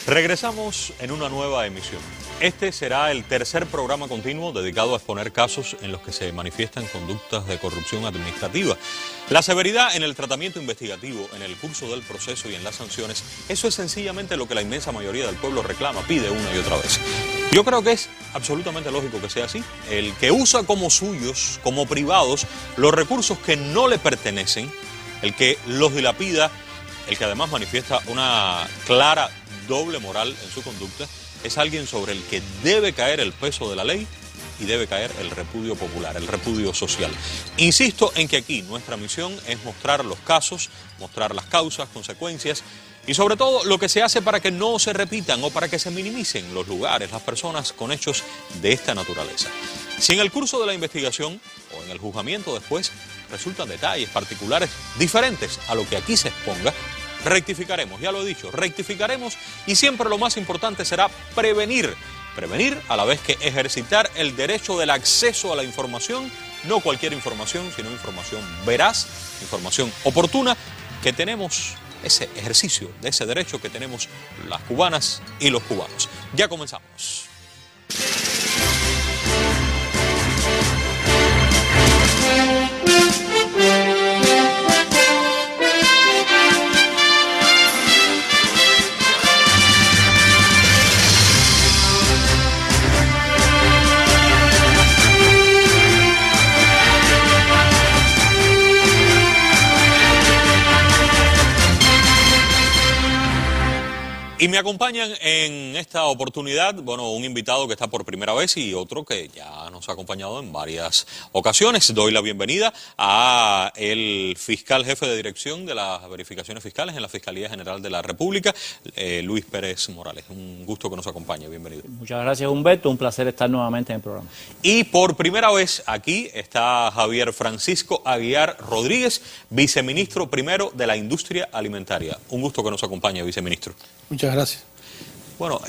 Regresamos en una nueva emisión. Este será el tercer programa continuo dedicado a exponer casos en los que se manifiestan conductas de corrupción administrativa. La severidad en el tratamiento investigativo, en el curso del proceso y en las sanciones, eso es sencillamente lo que la inmensa mayoría del pueblo reclama, pide una y otra vez. Yo creo que es absolutamente lógico que sea así. El que usa como suyos, como privados, los recursos que no le pertenecen, el que los dilapida, el que además manifiesta una clara doble moral en su conducta, es alguien sobre el que debe caer el peso de la ley y debe caer el repudio popular, el repudio social. Insisto en que aquí nuestra misión es mostrar los casos, mostrar las causas, consecuencias y sobre todo lo que se hace para que no se repitan o para que se minimicen los lugares, las personas con hechos de esta naturaleza. Si en el curso de la investigación o en el juzgamiento después resultan detalles particulares diferentes a lo que aquí se exponga, rectificaremos, ya lo he dicho, rectificaremos y siempre lo más importante será prevenir. Prevenir a la vez que ejercitar el derecho del acceso a la información, no cualquier información, sino información veraz, información oportuna, que tenemos ese ejercicio de ese derecho que tenemos las cubanas y los cubanos. Ya comenzamos. Y me acompañan en esta oportunidad, bueno, un invitado que está por primera vez y otro que ya nos ha acompañado en varias ocasiones. Doy la bienvenida a el fiscal jefe de dirección de las verificaciones fiscales en la Fiscalía General de la República, Luis Pérez Morales. Un gusto que nos acompañe, bienvenido. Muchas gracias, Humberto, un placer estar nuevamente en el programa. Y por primera vez aquí está Javier Francisco Aguiar Rodríguez, viceministro primero de la Industria Alimentaria. Un gusto que nos acompañe, viceministro. Muchas gracias. Bueno,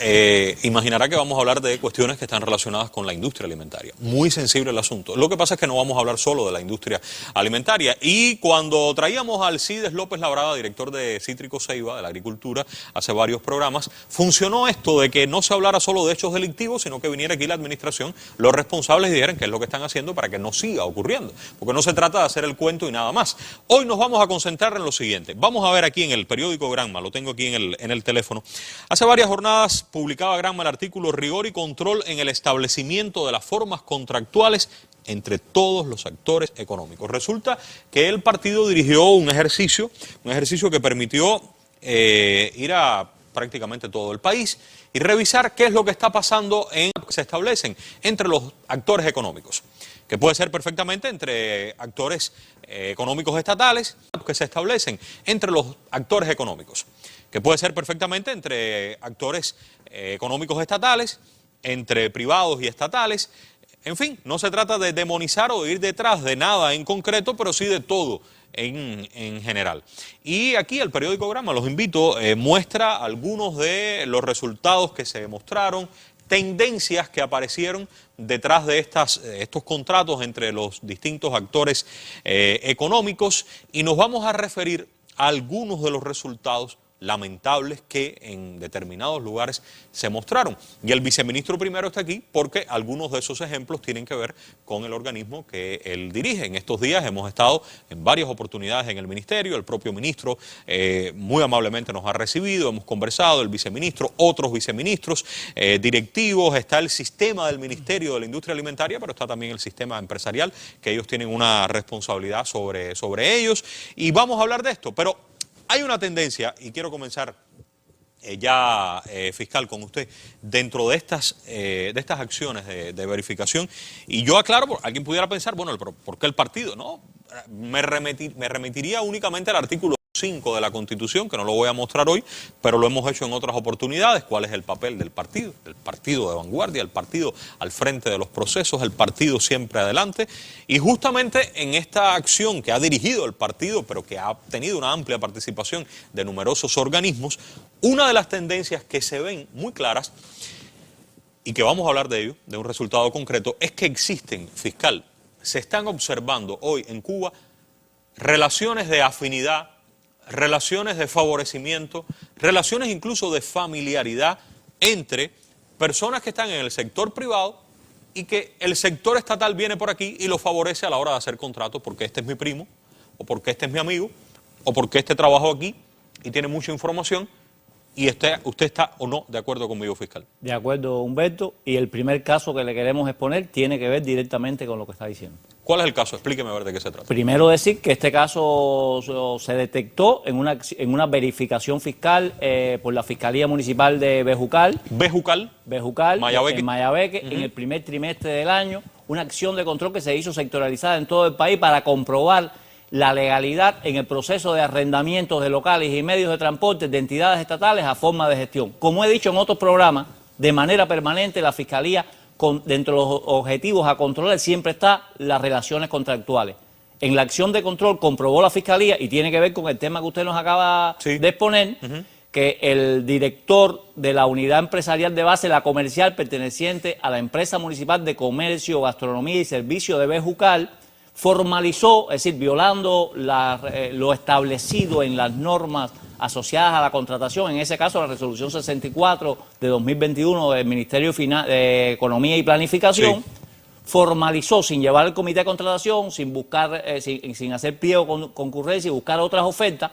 imaginará que vamos a hablar de cuestiones que están relacionadas con la industria alimentaria. Muy sensible el asunto. Lo que pasa es que no vamos a hablar solo de la industria alimentaria. Y cuando traíamos al Alcides López Labrada, director de Cítrico Ceiba, de la agricultura, hace varios programas, funcionó esto de que no se hablara solo de hechos delictivos, sino que viniera aquí la administración, los responsables dijeran qué es lo que están haciendo para que no siga ocurriendo. Porque no se trata de hacer el cuento y nada más. Hoy nos vamos a concentrar en lo siguiente. Vamos a ver aquí en el periódico Granma, lo tengo aquí en el teléfono. Hace varias jornadas publicaba Granma el artículo Rigor y control en el establecimiento de las formas contractuales entre todos los actores económicos. Resulta que el partido dirigió un ejercicio que permitió ir a prácticamente todo el país y revisar qué es lo que está pasando en lo que se establecen entre los actores económicos, que puede ser perfectamente entre actores económicos estatales, que se establecen entre los actores económicos, que puede ser perfectamente entre actores económicos estatales, entre privados y estatales. En fin, no se trata de demonizar o de ir detrás de nada en concreto, pero sí de todo en general. Y aquí el periódico Granma, los invito, muestra algunos de los resultados que se demostraron, tendencias que aparecieron detrás de estos contratos entre los distintos actores económicos, y nos vamos a referir a algunos de los resultados lamentables que en determinados lugares se mostraron. Y el viceministro primero está aquí porque algunos de esos ejemplos tienen que ver con el organismo que él dirige. En estos días hemos estado en varias oportunidades en el ministerio, el propio ministro muy amablemente nos ha recibido, hemos conversado, el viceministro, otros viceministros, directivos, está el sistema del Ministerio de la Industria Alimentaria, pero está también el sistema empresarial, que ellos tienen una responsabilidad sobre ellos, y vamos a hablar de esto, pero hay una tendencia, y quiero comenzar fiscal, con usted, dentro de estas acciones de verificación, y yo aclaro, alguien pudiera pensar, bueno, pero ¿por qué el partido? No, me remitiría únicamente al artículo 5 de la Constitución, que no lo voy a mostrar hoy, pero lo hemos hecho en otras oportunidades. ¿Cuál es el papel del partido? El partido de vanguardia, el partido al frente de los procesos, el partido siempre adelante. Y justamente en esta acción que ha dirigido el partido, pero que ha tenido una amplia participación de numerosos organismos, una de las tendencias que se ven muy claras, y que vamos a hablar de ello, de un resultado concreto, es que existen, fiscal, se están observando hoy en Cuba relaciones de afinidad, relaciones de favorecimiento, relaciones incluso de familiaridad entre personas que están en el sector privado y que el sector estatal viene por aquí y lo favorece a la hora de hacer contratos porque este es mi primo, o porque este es mi amigo, o porque este trabajó aquí y tiene mucha información y usted está o no de acuerdo conmigo, fiscal. De acuerdo, Humberto, y el primer caso que le queremos exponer tiene que ver directamente con lo que está diciendo. ¿Cuál es el caso? Explíqueme a ver de qué se trata. Primero decir que este caso se detectó en una verificación fiscal por la Fiscalía Municipal de Bejucal. Bejucal, Mayabeque. En Mayabeque, en el primer trimestre del año, una acción de control que se hizo sectorializada en todo el país para comprobar la legalidad en el proceso de arrendamientos de locales y medios de transporte de entidades estatales a forma de gestión. Como he dicho en otros programas, de manera permanente la Fiscalía, dentro de los objetivos a controlar, siempre está las relaciones contractuales. En la acción de control comprobó la Fiscalía, y tiene que ver con el tema que usted nos acaba de exponer, que el director de la unidad empresarial de base, la comercial, perteneciente a la empresa municipal de comercio, gastronomía y servicio de Bejucal, formalizó, es decir, violando lo establecido en las normas asociadas a la contratación, en ese caso la resolución 64 de 2021 del Ministerio de Economía y Planificación, formalizó sin llevar el comité de contratación, sin buscar, sin hacer pliego con concurrencia y buscar otras ofertas,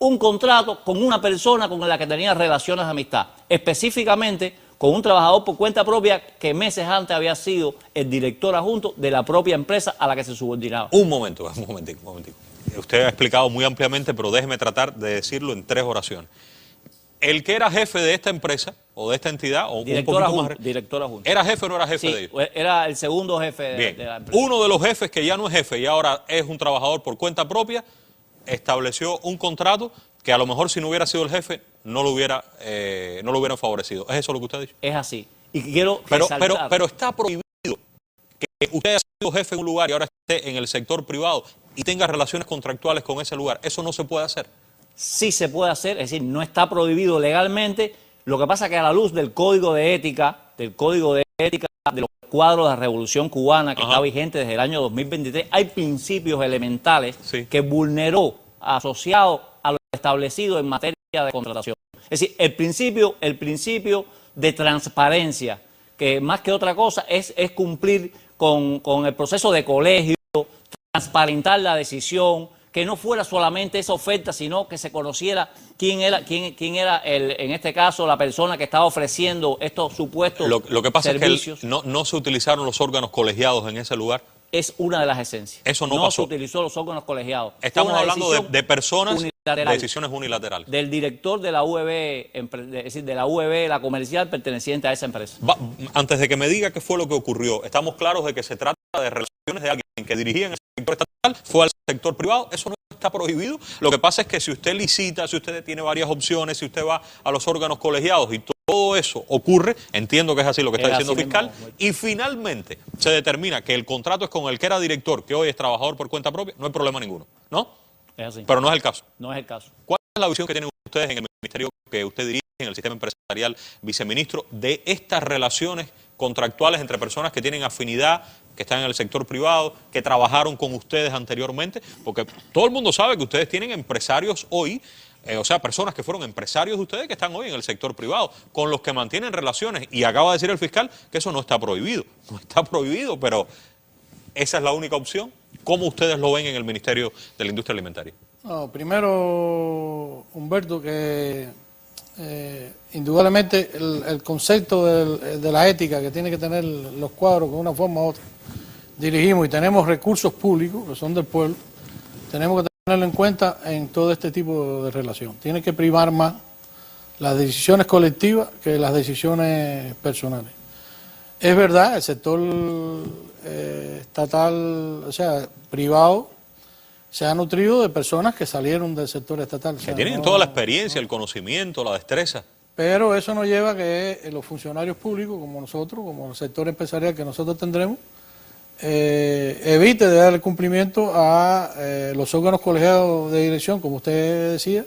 un contrato con una persona con la que tenía relaciones de amistad, específicamente con un trabajador por cuenta propia que meses antes había sido el director adjunto de la propia empresa a la que se subordinaba. Un momentico. Usted ha explicado muy ampliamente, pero déjeme tratar de decirlo en 3 oraciones. El que era jefe de esta empresa, o de esta entidad, o director un poquito más... Director adjunto. ¿Era jefe o no era jefe de ellos? Era el segundo jefe de la empresa. Uno de los jefes, que ya no es jefe y ahora es un trabajador por cuenta propia, estableció un contrato que a lo mejor si no hubiera sido el jefe no lo hubieran favorecido. ¿Es eso lo que usted ha dicho? Es así. Y quiero pero está prohibido que usted haya sido jefe en un lugar y ahora esté en el sector privado y tenga relaciones contractuales con ese lugar. ¿Eso no se puede hacer? Sí se puede hacer, es decir, no está prohibido legalmente. Lo que pasa es que a la luz del Código de Ética, de los cuadros de la Revolución Cubana, que está vigente desde el año 2023, hay principios elementales que vulneró, asociados a lo establecido en materia de contratación. Es decir, el principio de transparencia, que más que otra cosa es cumplir con el proceso de colegio, transparentar la decisión, que no fuera solamente esa oferta, sino que se conociera quién era en este caso, la persona que estaba ofreciendo estos supuestos servicios. Lo que pasa es que no se utilizaron los órganos colegiados en ese lugar. Es una de las esencias. Eso no pasó. No se utilizó los órganos colegiados. Estamos hablando de personas, de decisiones unilaterales. Del director de la UEB, es decir, de la UEB, la comercial, perteneciente a esa empresa. Antes de que me diga qué fue lo que ocurrió, estamos claros de que se trata de relaciones de alguien que dirigía en el sector estatal, fue al sector privado. Eso no está prohibido. Lo que pasa es que si usted licita, si usted tiene varias opciones, si usted va a los órganos colegiados y todo eso ocurre, entiendo que es así lo que está diciendo el fiscal, y finalmente se determina que el contrato es con el que era director, que hoy es trabajador por cuenta propia, no hay problema ninguno, ¿no? Es así. Pero no es el caso. No es el caso. ¿Cuál es la visión que tienen ustedes en el ministerio que usted dirige, en el sistema empresarial, viceministro, de estas relaciones contractuales entre personas que tienen afinidad, que están en el sector privado, que trabajaron con ustedes anteriormente? Porque todo el mundo sabe que ustedes tienen empresarios hoy, o sea, personas que fueron empresarios de ustedes que están hoy en el sector privado, con los que mantienen relaciones. Y acaba de decir el fiscal que eso no está prohibido. No está prohibido, pero esa es la única opción. ¿Cómo ustedes lo ven en el Ministerio de la Industria Alimentaria? No, primero, Humberto, que indudablemente el concepto de la ética que tiene que tener los cuadros de una forma u otra, dirigimos y tenemos recursos públicos que son del pueblo, tenemos que tenerlo en cuenta en todo este tipo de relación. Tiene que primar más las decisiones colectivas que las decisiones personales. Es verdad, el sector estatal, o sea, privado, se ha nutrido de personas que salieron del sector estatal. Que tienen toda la experiencia, el conocimiento, la destreza. Pero eso no lleva a que los funcionarios públicos, como nosotros, como el sector empresarial que nosotros tendremos, evite de dar el cumplimiento a los órganos colegiados de dirección, como usted decía.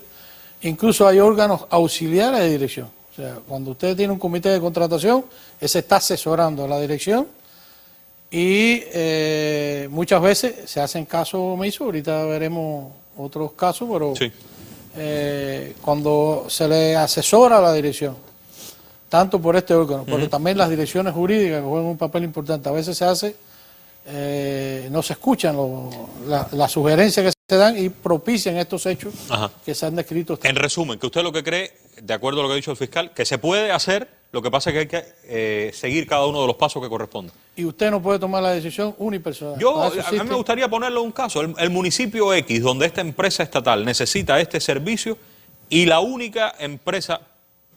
Incluso hay órganos auxiliares de dirección. O sea, cuando usted tiene un comité de contratación, ese está asesorando a la dirección y muchas veces se hacen casos omisos. Ahorita veremos otros casos, pero cuando se le asesora a la dirección, tanto por este órgano, pero también las direcciones jurídicas que juegan un papel importante. A veces se hace, no se escuchan las sugerencias que se dan y propician estos hechos que se han descrito. En resumen, que usted lo que cree, de acuerdo a lo que ha dicho el fiscal, que se puede hacer, lo que pasa es que hay que seguir cada uno de los pasos que corresponden. Y usted no puede tomar la decisión unipersonal. A mí me gustaría ponerle un caso. El municipio X, donde esta empresa estatal necesita este servicio y la única empresa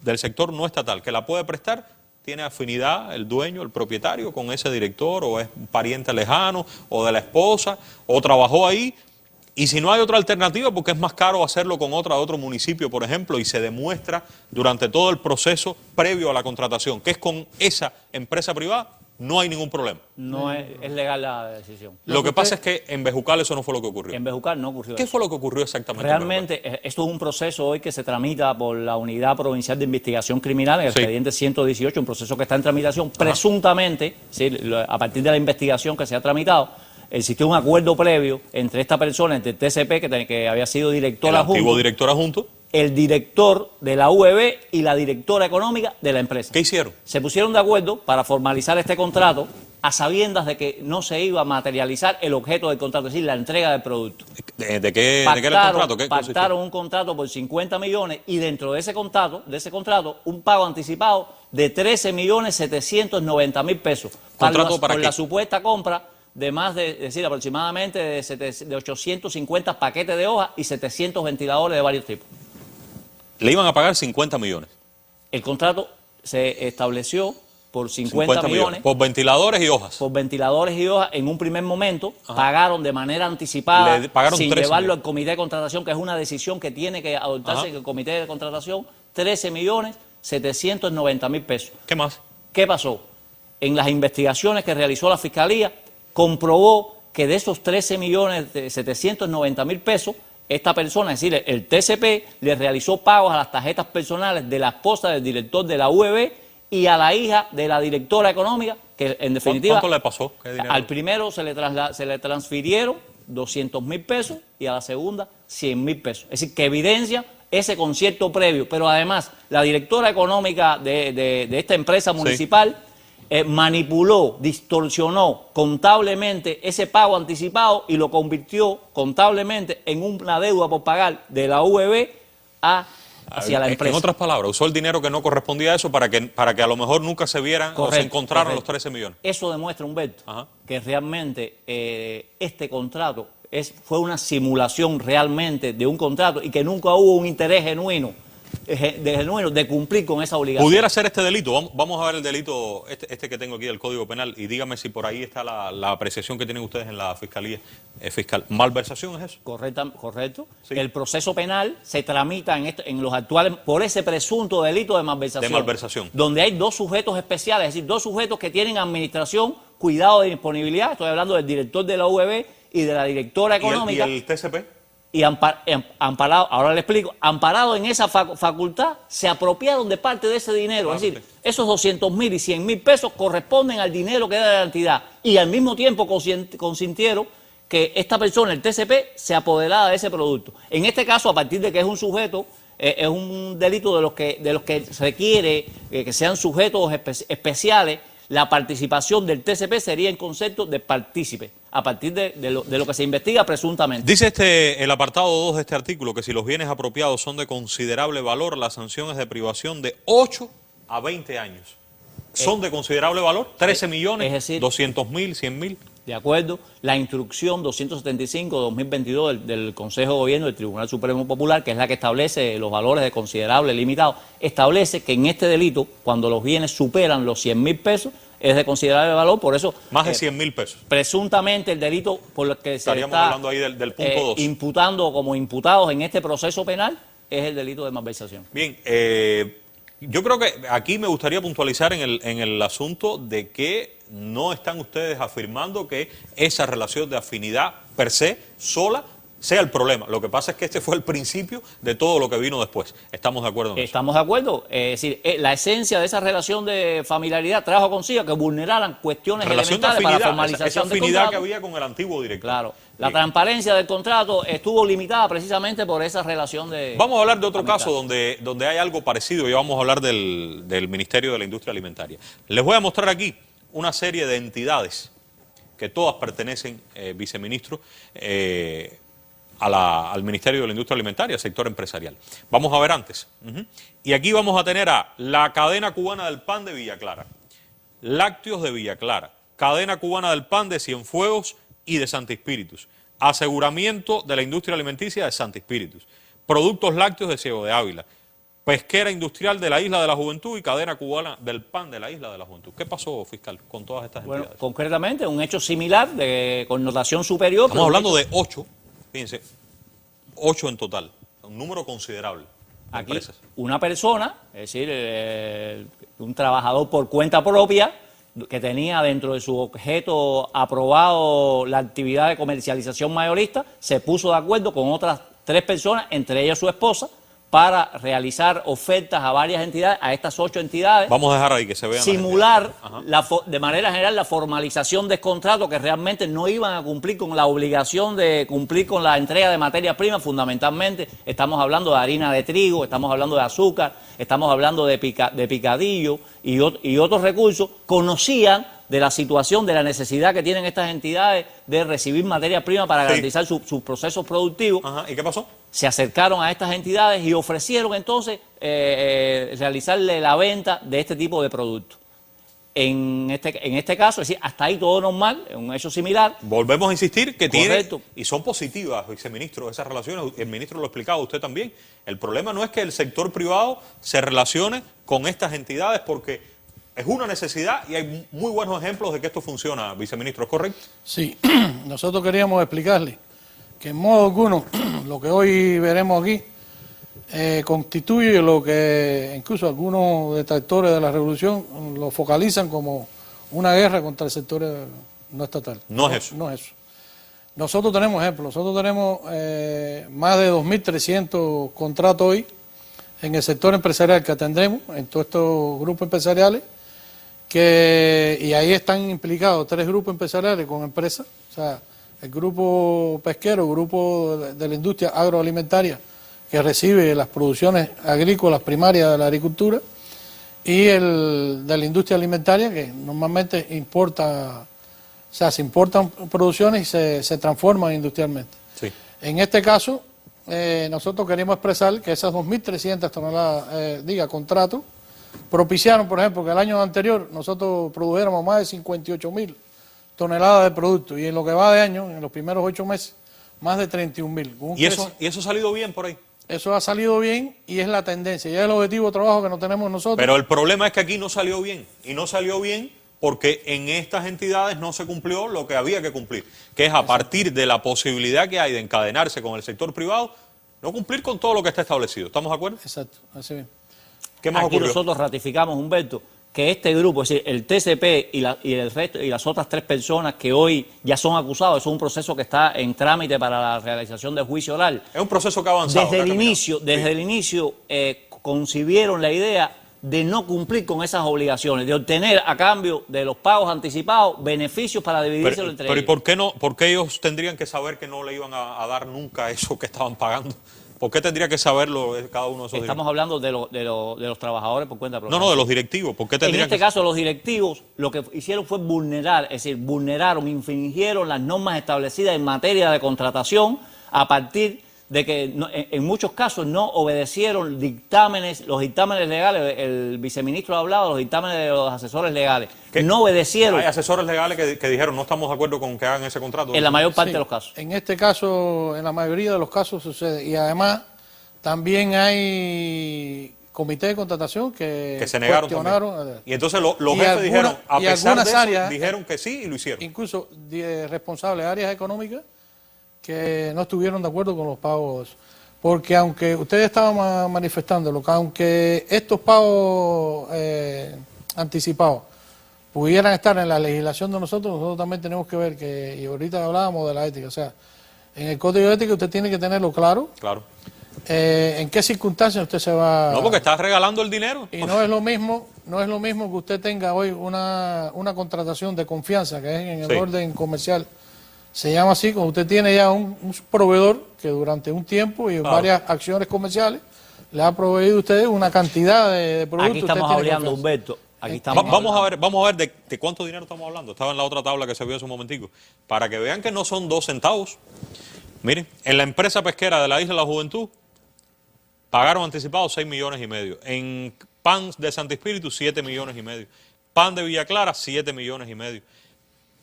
del sector no estatal que la puede prestar, tiene afinidad el dueño, el propietario, con ese director, o es un pariente lejano, o de la esposa, o trabajó ahí. Y si no hay otra alternativa, porque es más caro hacerlo con otro municipio, por ejemplo, y se demuestra durante todo el proceso previo a la contratación, que es con esa empresa privada, no hay ningún problema. No es legal la decisión. Lo que pasa es que en Bejucal eso no fue lo que ocurrió. En Bejucal no ocurrió ¿Qué eso. fue lo que ocurrió exactamente? Realmente, esto es un proceso hoy que se tramita por la Unidad Provincial de Investigación Criminal, en el expediente 118, un proceso que está en tramitación. Presuntamente, ¿sí?, a partir de la investigación que se ha tramitado, existió un acuerdo previo entre esta persona, entre el TCP, que había sido director adjunto, el antiguo director adjunto, el director de la UEB y la directora económica de la empresa. ¿Qué hicieron? Se pusieron de acuerdo para formalizar este contrato a sabiendas de que no se iba a materializar el objeto del contrato, es decir, la entrega del producto. ¿De qué era el contrato? Pactaron un contrato por 50 millones y dentro de ese contrato, un pago anticipado de 13.790.000 pesos por la supuesta compra de más de, es decir, aproximadamente de 850 paquetes de hojas y 700 ventiladores de varios tipos. Le iban a pagar 50 millones. El contrato se estableció por 50 millones. Por ventiladores y hojas. Por ventiladores y hojas. En un primer momento pagaron de manera anticipada, sin llevarlo al comité de contratación, que es una decisión que tiene que adoptarse en el comité de contratación, 13.790.000 pesos. ¿Qué más? ¿Qué pasó? En las investigaciones que realizó la Fiscalía, comprobó que de esos 13.790.000 pesos, esta persona, es decir, el TCP, le realizó pagos a las tarjetas personales de la esposa del director de la UEB y a la hija de la directora económica, que en definitiva... ¿Cuánto le pasó? ¿Qué dinero? Al primero se le transfirieron 200.000 pesos y a la segunda 100.000 pesos. Es decir, que evidencia ese concierto previo. Pero además, la directora económica de esta empresa municipal... Sí. Manipuló, distorsionó contablemente ese pago anticipado y lo convirtió contablemente en una deuda por pagar de la UEB hacia la empresa. En otras palabras, usó el dinero que no correspondía a eso para que a lo mejor nunca se vieran o se encontraran los 13 millones. Eso demuestra, Humberto, que realmente este contrato fue una simulación realmente de un contrato y que nunca hubo un interés genuino de cumplir con esa obligación. ¿Pudiera ser este delito? Vamos a ver el delito, este que tengo aquí del Código Penal, y dígame si por ahí está la apreciación que tienen ustedes en la Fiscalía Fiscal. ¿Malversación es eso? Correcto. Sí. El proceso penal se tramita en los actuales por ese presunto delito de malversación. De malversación. Donde hay dos sujetos especiales, es decir, dos sujetos que tienen administración, cuidado de disponibilidad. Estoy hablando del director de la UEB y de la directora económica. ¿Y el TCP? Y amparado, ahora le explico, amparado en esa facultad, se apropiaron de parte de ese dinero. Es decir, esos 200.000 y 100.000 pesos corresponden al dinero que da la entidad. Y al mismo tiempo consintieron que esta persona, el TCP, se apoderara de ese producto. En este caso, a partir de que es un sujeto, es un delito de los que requiere que sean sujetos especiales, la participación del TCP sería en concepto de partícipe, a partir de lo que se investiga presuntamente. Dice el apartado 2 de este artículo que si los bienes apropiados son de considerable valor, la sanción es de privación de 8 a 20 años. ¿Son de considerable valor? 13 millones, es decir, 200.000, 100.000. De acuerdo, la instrucción 275-2022 del Consejo de Gobierno del Tribunal Supremo Popular, que es la que establece los valores de considerable limitado, establece que en este delito, cuando los bienes superan los 100.000 pesos, es de considerable valor, por eso... Más de 100.000 pesos. Presuntamente el delito por el que se está hablando ahí del punto 2. Imputando como imputados en este proceso penal es el delito de malversación. Bien, yo creo que aquí me gustaría puntualizar en el asunto de que no están ustedes afirmando que esa relación de afinidad per se, sola, sea el problema. Lo que pasa es que este fue el principio de todo lo que vino después. ¿Estamos de acuerdo en eso? Estamos de acuerdo. Es decir, la esencia de esa relación de familiaridad trajo consigo que vulneraran cuestiones Relación de elementales afinidad, para la formalización esa del afinidad contrato. que había con el antiguo director. Claro. La transparencia del contrato estuvo limitada precisamente por esa relación de... Vamos a hablar de otro caso donde hay algo parecido y vamos a hablar del Ministerio de la Industria Alimentaria. Les voy a mostrar aquí una serie de entidades que todas pertenecen, viceministro, al Ministerio de la Industria Alimentaria, sector empresarial. Vamos a ver antes. Y aquí vamos a tener a la cadena cubana del pan de Villa Clara, Lácteos de Villa Clara, cadena cubana del pan de Cienfuegos y de Santi Espíritus, aseguramiento de la industria alimenticia de Santi Espíritus, productos lácteos de Ciego de Ávila, pesquera industrial de la Isla de la Juventud y cadena cubana del pan de la Isla de la Juventud. ¿Qué pasó, fiscal, con todas estas Bueno, entidades? concretamente, un hecho similar de connotación superior. Estamos hablando de 8, fíjense, 8 en total, un número considerable de aquí empresas. una persona, es decir, un trabajador por cuenta propia, que tenía dentro de su objeto aprobado la actividad de comercialización mayorista, se puso de acuerdo con otras 3 personas, entre ellas su esposa, para realizar ofertas a varias entidades, a estas 8 entidades. Vamos a dejar ahí que se vean. Simular de manera general la formalización de contratos que realmente no iban a cumplir con la obligación de cumplir con la entrega de materias primas. Fundamentalmente estamos hablando de harina de trigo, estamos hablando de azúcar, estamos hablando de picadillo y otros recursos. Conocían de la situación, de la necesidad que tienen estas entidades de recibir materias primas para garantizar sus procesos productivos. ¿Y qué pasó? Se acercaron a estas entidades y ofrecieron entonces realizarle la venta de este tipo de productos. En este caso, es decir, hasta ahí todo normal, un hecho similar. Volvemos a insistir que Correcto. tiene, y son positivas, viceministro, esas relaciones, el ministro lo ha explicado, usted también. El problema no es que el sector privado se relacione con estas entidades porque es una necesidad y hay muy buenos ejemplos de que esto funciona, viceministro, ¿es correcto? Sí, nosotros queríamos explicarle que en modo alguno lo que hoy veremos aquí constituye lo que incluso algunos detractores de la revolución lo focalizan como una guerra contra el sector no estatal. No es eso. No es eso. Nosotros tenemos ejemplos, nosotros tenemos más de 2.300 contratos hoy en el sector empresarial que atendemos, en todos estos grupos empresariales, y ahí están implicados 3 grupos empresariales con empresas, o sea, el grupo pesquero, el grupo de la industria agroalimentaria que recibe las producciones agrícolas primarias de la agricultura y el de la industria alimentaria que normalmente importa, o sea, se importan producciones y se transforman industrialmente. Sí. En este caso, nosotros queríamos expresar que esas 2.300 toneladas, contratos, propiciaron, por ejemplo, que el año anterior nosotros produjéramos más de 58.000 toneladas de productos y en lo que va de año, en los primeros 8 meses, más de 31.000. ¿Y eso ha salido bien por ahí? Eso ha salido bien y es la tendencia, y es el objetivo de trabajo que no tenemos nosotros. Pero el problema es que aquí no salió bien, y no salió bien porque en estas entidades no se cumplió lo que había que cumplir, que es a partir de la posibilidad que hay de encadenarse con el sector privado, no cumplir con todo lo que está establecido. ¿Estamos de acuerdo? Exacto, así bien. ¿Qué más Aquí ocurrió? nosotros ratificamos, Humberto, que este grupo, es decir, el TCP y el resto y las otras 3 personas que hoy ya son acusados, eso es un proceso que está en trámite para la realización del juicio oral. Es un proceso que ha avanzado. Desde el inicio concibieron la idea de no cumplir con esas obligaciones, de obtener a cambio de los pagos anticipados beneficios para dividirse entre ellos. ¿Y por qué no? ¿Por qué ellos tendrían que saber que no le iban a dar nunca eso que estaban pagando? ¿Por qué tendría que saberlo cada uno de esos Estamos hablando de los trabajadores por cuenta propia. No, de los directivos. ¿Por qué En tendrían este caso, los directivos lo que hicieron fue vulnerar, es decir, infringieron las normas establecidas en materia de contratación a partir de que en muchos casos no obedecieron los dictámenes legales, el viceministro ha hablado de los dictámenes de los asesores legales, no obedecieron. Hay asesores legales que dijeron no estamos de acuerdo con que hagan ese contrato. En la mayor parte de los casos. En este caso, en la mayoría de los casos sucede, y además también hay comités de contratación que se negaron cuestionaron. También. Y entonces los jefes dijeron, a pesar de eso, áreas, dijeron que sí y lo hicieron. Incluso responsables de áreas económicas que no estuvieron de acuerdo con los pagos, porque aunque ustedes estaban manifestándolo, que aunque estos pagos anticipados pudieran estar en la legislación de nosotros también tenemos que ver que, y ahorita hablábamos de la ética, o sea, En el código de ética usted tiene que tenerlo claro. Claro. ¿En qué circunstancias usted se va? No, porque está regalando el dinero. Y no es lo mismo que usted tenga hoy una contratación de confianza, que es en el orden comercial. Se llama así, cuando usted tiene ya un proveedor que durante un tiempo y varias acciones comerciales le ha proveído a usted una cantidad de productos. Aquí estamos hablando, Humberto. Aquí estamos vamos a ver de cuánto dinero estamos hablando. Estaba en la otra tabla que se vio hace un momentico. Para que vean que no son 2 centavos. Miren, en la empresa pesquera de la Isla de la Juventud pagaron anticipado 6,5 millones. En Pan de Santo Espíritu, 7,5 millones. Pan de Villa Clara, 7,5 millones.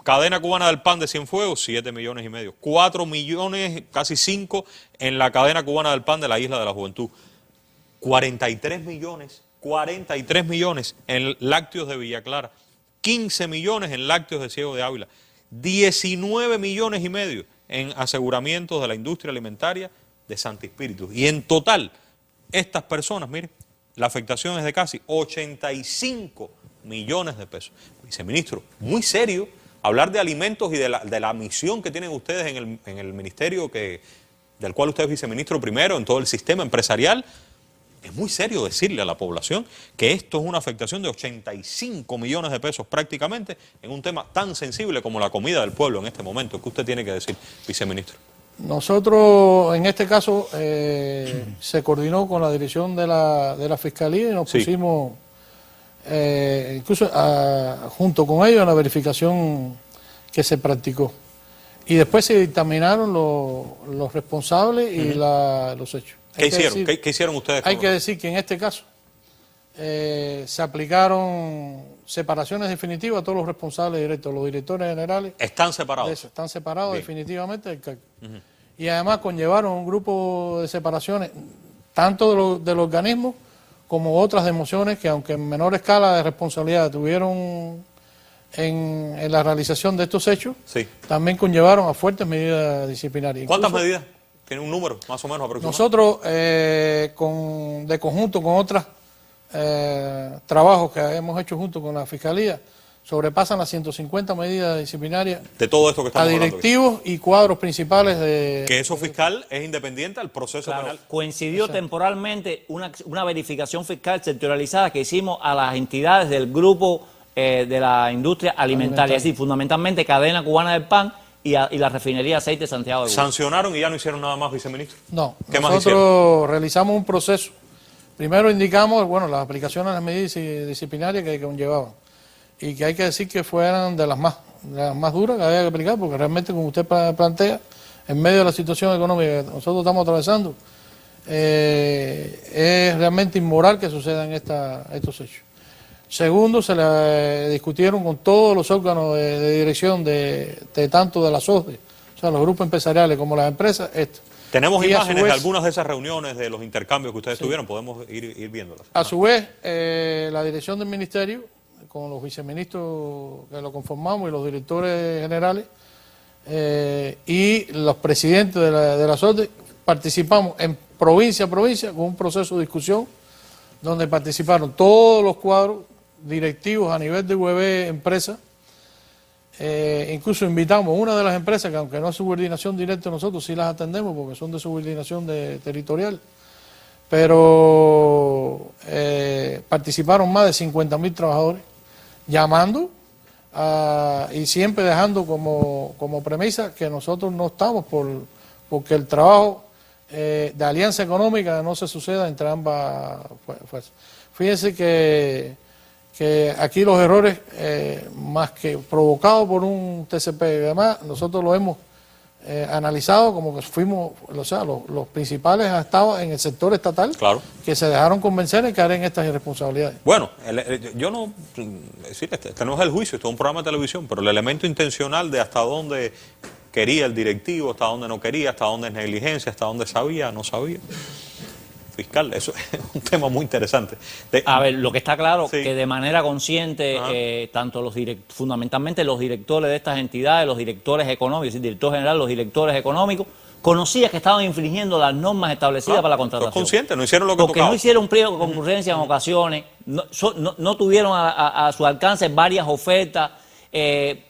Cadena Cubana del Pan de Cienfuegos, 7,5 millones. 4 millones, casi 5, en la cadena cubana del pan de la Isla de la Juventud. 43 millones en lácteos de Villa Clara. 15 millones en lácteos de Ciego de Ávila. 19,5 millones en aseguramientos de la industria alimentaria de Santo Espíritu. Y en total, estas personas, miren, la afectación es de casi 85 millones de pesos. Viceministro, muy serio hablar de alimentos y de la misión que tienen ustedes en el ministerio del cual usted es viceministro primero, en todo el sistema empresarial. Es muy serio decirle a la población que esto es una afectación de 85 millones de pesos prácticamente en un tema tan sensible como la comida del pueblo en este momento. ¿Qué usted tiene que decir, viceministro? Nosotros, en este caso, se coordinó con la dirección de la Fiscalía y nos pusimos, incluso junto con ellos, en la verificación que se practicó. Y después se dictaminaron los responsables y los hechos. ¿Qué hicieron? ¿Qué hicieron ustedes? Hay que decir que en este caso se aplicaron separaciones definitivas a todos los responsables directos, los directores generales. ¿Están separados? Están separados definitivamente del cargo. Y además conllevaron un grupo de separaciones, tanto del organismo como otras demociones que, aunque en menor escala de responsabilidad tuvieron en la realización de estos hechos, también conllevaron a fuertes medidas disciplinarias. ¿Cuántas medidas? ¿Tiene un número más o menos aproximado? Nosotros, de conjunto con otros trabajos que hemos hecho junto con la Fiscalía, sobrepasan las 150 medidas disciplinarias de todo esto que estamos a directivos y cuadros principales de... Que eso fiscal es independiente al proceso penal. Coincidió temporalmente una verificación fiscal sectorializada que hicimos a las entidades del grupo de la industria alimentaria, es decir, fundamentalmente Cadena Cubana del Pan y la refinería de aceite de Santiago de Cuba. ¿Sancionaron y ya no hicieron nada más, viceministro? No, ¿Qué más nosotros hicieron? realizamos un proceso. Primero indicamos, las aplicaciones de las medidas disciplinarias que conllevaban. Y que hay que decir que fueran de las más duras que había que aplicar, porque realmente, como usted plantea, en medio de la situación económica que nosotros estamos atravesando, es realmente inmoral que sucedan estos hechos. Segundo, se le discutieron con todos los órganos de dirección de tanto de las OSDE, o sea, los grupos empresariales como las empresas, esto. Tenemos imágenes de algunas de esas reuniones, de los intercambios que ustedes tuvieron, podemos ir viéndolas. A su vez, la dirección del ministerio, con los viceministros que lo conformamos y los directores generales y los presidentes de la SODE, participamos en provincia a provincia con un proceso de discusión donde participaron todos los cuadros directivos a nivel de UEB empresa. Incluso invitamos a una de las empresas que, aunque no es subordinación directa, nosotros sí las atendemos porque son de subordinación territorial, pero participaron más de 50.000 trabajadores llamando y siempre dejando como premisa que nosotros no estamos porque el trabajo de alianza económica no se suceda entre ambas fuerzas. Fíjense que aquí los errores, más que provocados por un TCP y demás, nosotros lo hemos analizado como que fuimos, los principales han estado en el sector estatal, que se dejaron convencer de caer en estas irresponsabilidades. Bueno, yo no, este no es el juicio, esto es un programa de televisión, pero el elemento intencional de hasta dónde quería el directivo, hasta dónde no quería, hasta dónde es negligencia, hasta dónde sabía, no sabía. Fiscal, eso es un tema muy interesante. A ver, lo que está claro que de manera consciente, tanto fundamentalmente los directores de estas entidades, los directores económicos, el director general, los directores económicos, conocían que estaban infringiendo las normas establecidas para la contratación. Conscientes, no hicieron lo que porque tocaba. No hicieron pliego de concurrencia en ocasiones, no tuvieron a su alcance varias ofertas,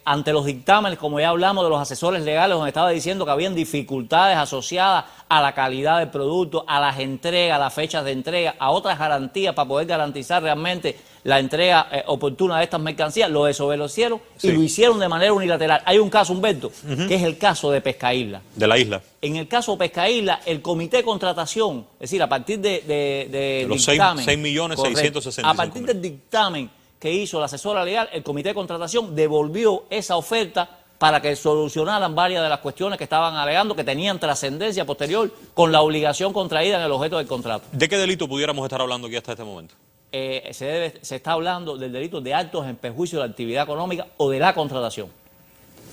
ante los dictámenes, como ya hablamos, de los asesores legales, donde estaba diciendo que habían dificultades asociadas a la calidad del producto, a las entregas, a las fechas de entrega, a otras garantías para poder garantizar realmente la entrega oportuna de estas mercancías, lo desobedecieron y lo hicieron de manera unilateral. Hay un caso, Humberto, que es el caso de Pescaisla. De la isla. En el caso de Pescaisla, el comité de contratación, es decir, a partir de los dictamen, 6.665.000. a partir del dictamen que hizo la asesora legal, el comité de contratación devolvió esa oferta para que solucionaran varias de las cuestiones que estaban alegando, que tenían trascendencia posterior con la obligación contraída en el objeto del contrato. ¿De qué delito pudiéramos estar hablando aquí hasta este momento? Se está hablando del delito de actos en perjuicio de la actividad económica o de la contratación.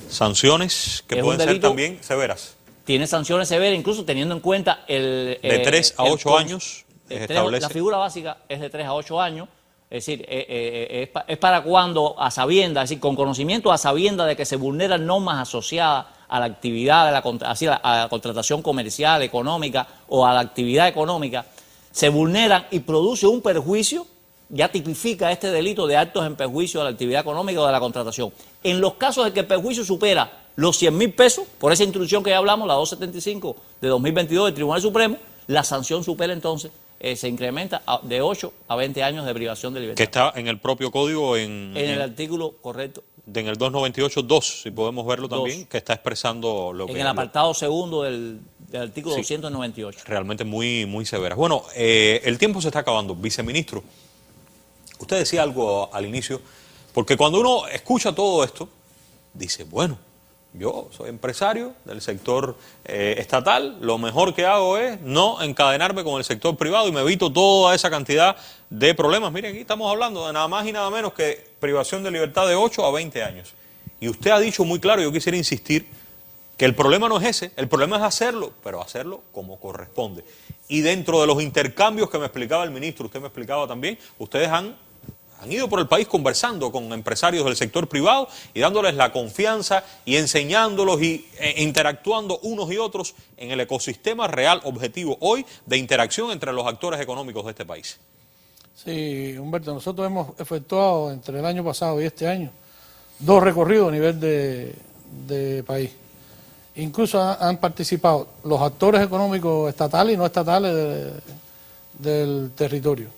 Sanciones que pueden ser también severas. Tiene sanciones severas, incluso teniendo en cuenta de 3 a 8 años. La figura básica es de 3 a 8 años. Es decir, es para cuando a sabienda, es decir, con conocimiento a sabienda de que se vulneran normas asociadas a la actividad, a la contratación comercial, económica o a la actividad económica, se vulneran y produce un perjuicio, ya tipifica este delito de actos en perjuicio de la actividad económica o de la contratación. En los casos en que el perjuicio supera los 100.000 pesos, por esa instrucción que ya hablamos, la 275 de 2022 del Tribunal Supremo, la sanción supera entonces, se incrementa de 8 a 20 años de privación de libertad. Que está en el propio código, en el artículo correcto. En el 298.2, si podemos verlo también, 2, que está expresando lo que... En el apartado segundo del artículo 298. Realmente muy, muy severas. Bueno, el tiempo se está acabando. Viceministro, usted decía algo al inicio, porque cuando uno escucha todo esto, dice, bueno, yo soy empresario del sector estatal, lo mejor que hago es no encadenarme con el sector privado y me evito toda esa cantidad de problemas. Miren, aquí estamos hablando de nada más y nada menos que privación de libertad de 8 a 20 años. Y usted ha dicho muy claro, yo quisiera insistir, que el problema no es ese, el problema es hacerlo, pero hacerlo como corresponde. Y dentro de los intercambios que me explicaba el ministro, usted me explicaba también, ustedes han ido por el país conversando con empresarios del sector privado y dándoles la confianza y enseñándolos e interactuando unos y otros en el ecosistema real objetivo hoy de interacción entre los actores económicos de este país. Sí, Humberto, nosotros hemos efectuado entre el año pasado y este año 2 recorridos a nivel de país. Incluso han participado los actores económicos estatales y no estatales del territorio,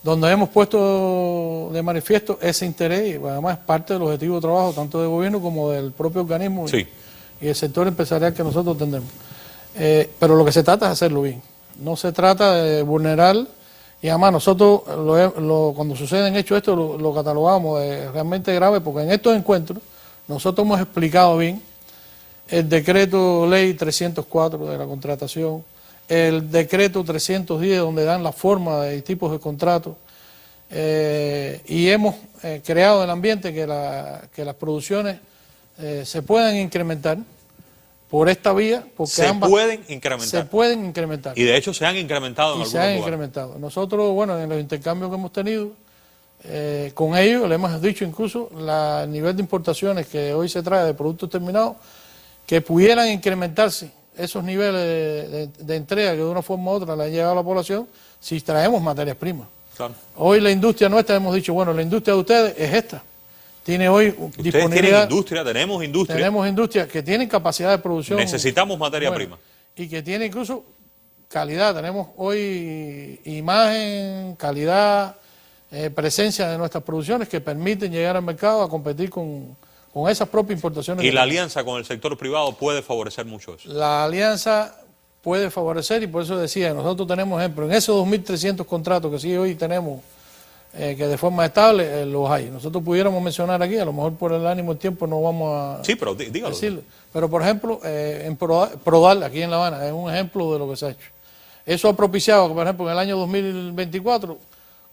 donde hemos puesto de manifiesto ese interés, y además es parte del objetivo de trabajo tanto del gobierno como del propio organismo y el sector empresarial que nosotros tendremos. Pero lo que se trata es hacerlo bien, no se trata de vulnerar, y además nosotros cuando suceden hechos estos lo catalogamos de realmente grave, porque en estos encuentros nosotros hemos explicado bien el decreto ley 304 de la contratación, el decreto 310 donde dan la forma de tipos de contratos, y hemos creado el ambiente que las producciones se puedan incrementar por esta vía, porque se pueden incrementar. Y de hecho se han incrementado en algunos lugares. Nosotros, bueno, en los intercambios que hemos tenido con ellos, le hemos dicho incluso el nivel de importaciones que hoy se trae de productos terminados, que pudieran incrementarse esos niveles de entrega que de una forma u otra le han llegado a la población si traemos materias primas. Claro. Hoy la industria nuestra, hemos dicho, bueno, la industria de ustedes es esta. Tiene hoy disponibilidad. Ustedes tienen industria, tenemos industria. Tenemos industria que tienen capacidad de producción. Necesitamos materia prima. Y que tiene incluso calidad. Tenemos hoy imagen, calidad, presencia de nuestras producciones que permiten llegar al mercado a competir con esas propias importaciones. Y la alianza con el sector privado puede favorecer mucho eso. La alianza puede favorecer, y por eso decía, nosotros tenemos ejemplo, en esos 2.300 contratos que sí hoy tenemos, que de forma estable los hay. Nosotros pudiéramos mencionar aquí, a lo mejor por el ánimo del tiempo no vamos a pero dígalo. Decirlo. Pero por ejemplo, en Prodal, aquí en La Habana, es un ejemplo de lo que se ha hecho. Eso ha propiciado que, por ejemplo, en el año 2024,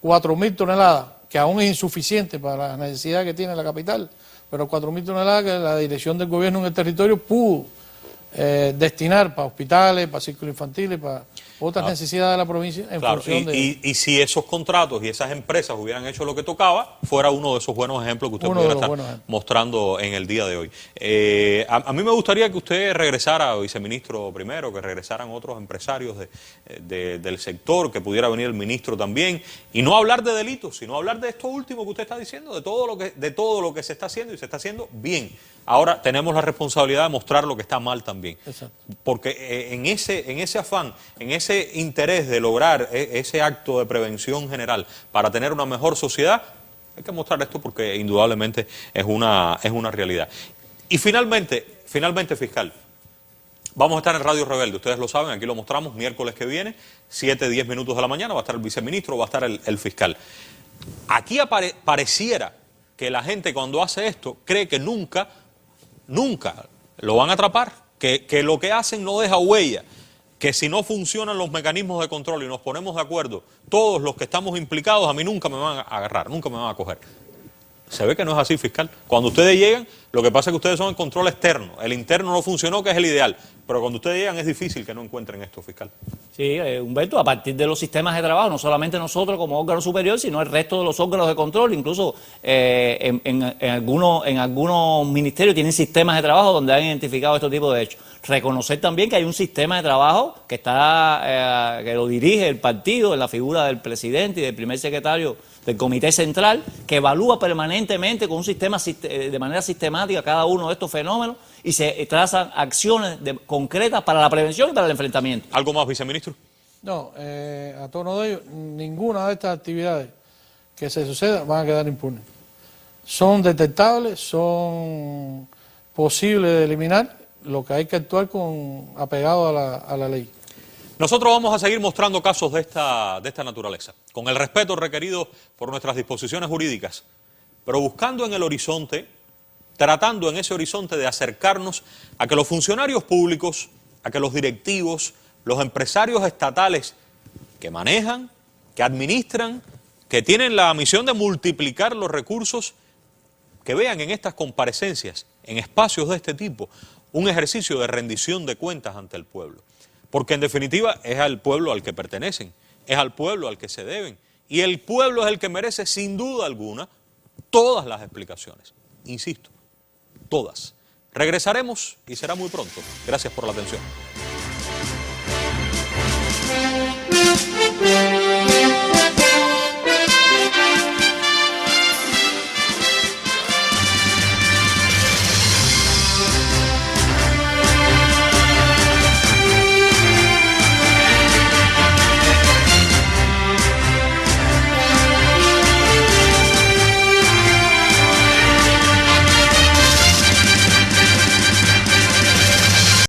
4.000 toneladas, que aún es insuficiente para la necesidad que tiene la capital, pero 4.000 toneladas que la dirección del gobierno en el territorio pudo destinar para hospitales, para círculos infantiles, para otras necesidades de la provincia en Claro, función de... y si esos contratos y esas empresas hubieran hecho lo que tocaba, fuera uno de esos buenos ejemplos que usted Uno pudiera de los estar buenos ejemplos. mostrando en el día de hoy. A mí me gustaría que usted regresara, viceministro primero, que regresaran otros empresarios del sector, que pudiera venir el ministro también, y no hablar de delitos, sino hablar de esto último que usted está diciendo, de todo lo que se está haciendo y se está haciendo bien. Ahora tenemos la responsabilidad de mostrar lo que está mal también. Exacto. Porque en ese afán, en ese interés de lograr ese acto de prevención general para tener una mejor sociedad, hay que mostrar esto porque indudablemente es una realidad. Y finalmente, fiscal, vamos a estar en Radio Rebelde, ustedes lo saben, aquí lo mostramos, miércoles que viene, 7-10 minutos de la mañana, va a estar el viceministro, va a estar el fiscal. Aquí pareciera que la gente cuando hace esto cree que nunca lo van a atrapar, que lo que hacen no deja huella, que si no funcionan los mecanismos de control y nos ponemos de acuerdo, todos los que estamos implicados, a mí nunca me van a agarrar, nunca me van a coger. Se ve que no es así, fiscal. Cuando ustedes llegan, lo que pasa es que ustedes son el control externo, el interno no funcionó, que es el ideal, pero cuando ustedes llegan es difícil que no encuentren esto, fiscal. Sí, Humberto, a partir de los sistemas de trabajo, no solamente nosotros como órgano superior, sino el resto de los órganos de control, incluso en algunos ministerios tienen sistemas de trabajo donde han identificado este tipo de hechos. Reconocer también que hay un sistema de trabajo que que lo dirige el partido en la figura del presidente y del primer secretario del Comité Central, que evalúa permanentemente con un sistema de manera sistemática cada uno de estos fenómenos y se trazan acciones concretas para la prevención y para el enfrentamiento. ¿Algo más, viceministro? No, a tono de ello, ninguna de estas actividades que se sucedan van a quedar impunes. Son detectables, son posibles de eliminar, lo que hay que actuar apegado a la ley. Nosotros vamos a seguir mostrando casos de esta naturaleza, con el respeto requerido por nuestras disposiciones jurídicas, pero buscando en el horizonte, tratando en ese horizonte de acercarnos a que los funcionarios públicos, a que los directivos, los empresarios estatales que manejan, que administran, que tienen la misión de multiplicar los recursos, que vean en estas comparecencias, en espacios de este tipo, un ejercicio de rendición de cuentas ante el pueblo. Porque en definitiva es al pueblo al que pertenecen, es al pueblo al que se deben, y el pueblo es el que merece sin duda alguna todas las explicaciones, insisto, todas. Regresaremos y será muy pronto. Gracias por la atención.